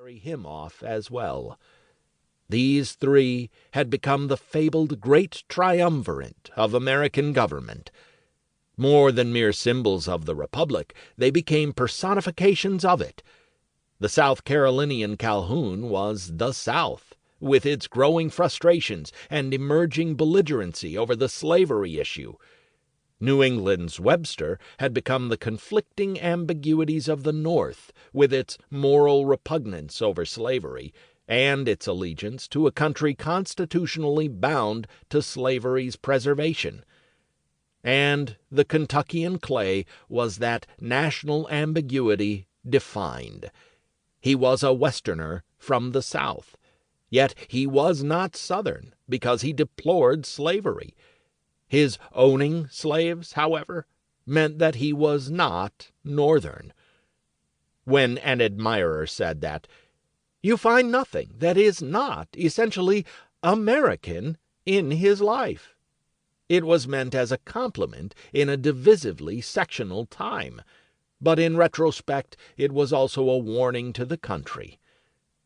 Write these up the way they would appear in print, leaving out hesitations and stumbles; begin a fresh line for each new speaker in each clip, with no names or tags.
carry him off as well. These three had become the fabled great triumvirate of American government. More than mere symbols of the Republic, they became personifications of it. The South Carolinian Calhoun was the South, with its growing frustrations and emerging belligerency over the slavery issue. New England's Webster had become the conflicting ambiguities of the North, with its moral repugnance over slavery, and its allegiance to a country constitutionally bound to slavery's preservation. And the Kentuckian Clay was that national ambiguity defined. He was a Westerner from the South, yet he was not Southern because he deplored slavery. His owning slaves, however, meant that he was not Northern. When an admirer said that, "You find nothing that is not essentially American in his life," it was meant as a compliment in a divisively sectional time, but in retrospect it was also a warning to the country.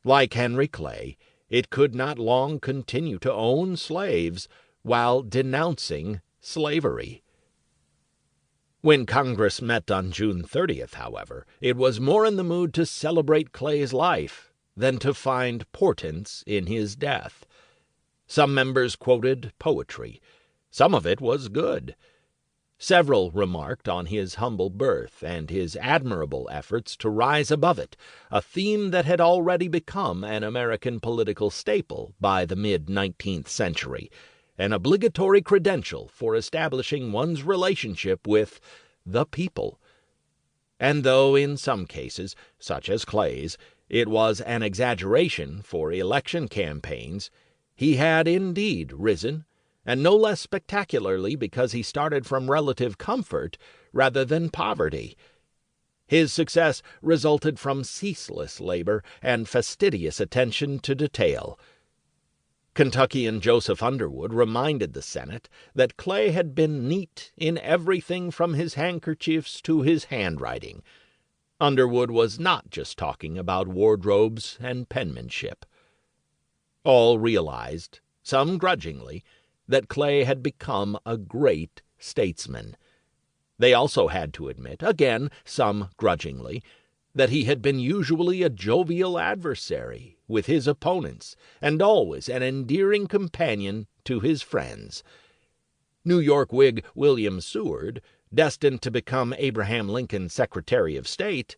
Like Henry Clay, it could not long continue to own slaves while denouncing slavery. When Congress met on June 30th, however, it was more in the mood to celebrate Clay's life than to find portents in his death. Some members quoted poetry. Some of it was good. Several remarked on his humble birth and his admirable efforts to rise above it, a theme that had already become an American political staple by the mid-19th century, an obligatory credential for establishing one's relationship with the people. And though in some cases, such as Clay's, it was an exaggeration for election campaigns, he had indeed risen, and no less spectacularly because he started from relative comfort rather than poverty. His success resulted from ceaseless labor and fastidious attention to detail. Kentuckian Joseph Underwood reminded the Senate that Clay had been neat in everything from his handkerchiefs to his handwriting. Underwood was not just talking about wardrobes and penmanship. All realized, some grudgingly, that Clay had become a great statesman. They also had to admit, again some grudgingly, that he had been usually a jovial adversary with his opponents and always an endearing companion to his friends. New York Whig William Seward, destined to become Abraham Lincoln's Secretary of State,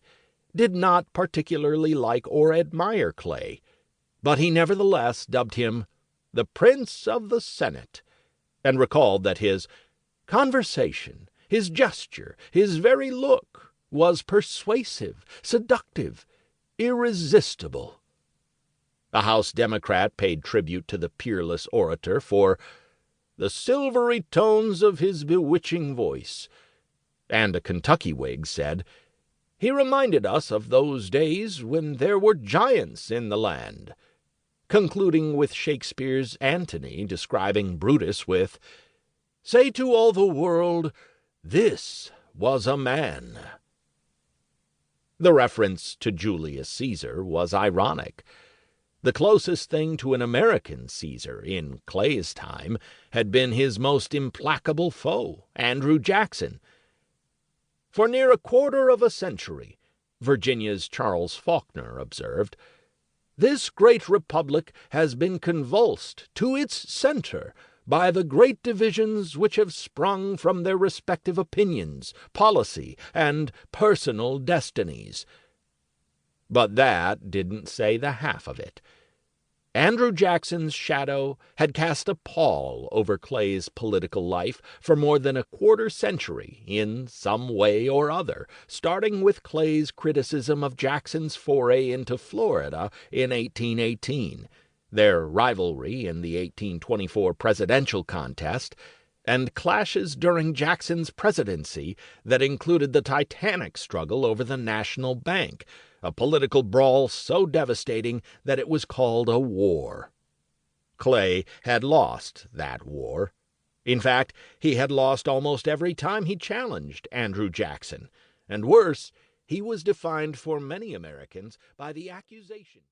did not particularly like or admire Clay, but he nevertheless dubbed him the Prince of the Senate, and recalled that his conversation, his gesture, his very look was persuasive, seductive, irresistible. A House Democrat paid tribute to the peerless orator for the silvery tones of his bewitching voice, and a Kentucky Whig said, "He reminded us of those days when there were giants in the land," concluding with Shakespeare's Antony describing Brutus with, "Say to all the world, this was a man." The reference to Julius Caesar was ironic. The closest thing to an American Caesar in Clay's time had been his most implacable foe, Andrew Jackson. "For near a quarter of a century," Virginia's Charles Faulkner observed, "this great republic has been convulsed to its center by the great divisions which have sprung from their respective opinions, policy, and personal destinies." But that didn't say the half of it. Andrew Jackson's shadow had cast a pall over Clay's political life for more than a quarter-century in some way or other, starting with Clay's criticism of Jackson's foray into Florida in 1818, their rivalry in the 1824 presidential contest, and clashes during Jackson's presidency that included the titanic struggle over the National Bank, a political brawl so devastating that it was called a war. Clay had lost that war. In fact, he had lost almost every time he challenged Andrew Jackson, and worse, he was defined for many Americans by the accusation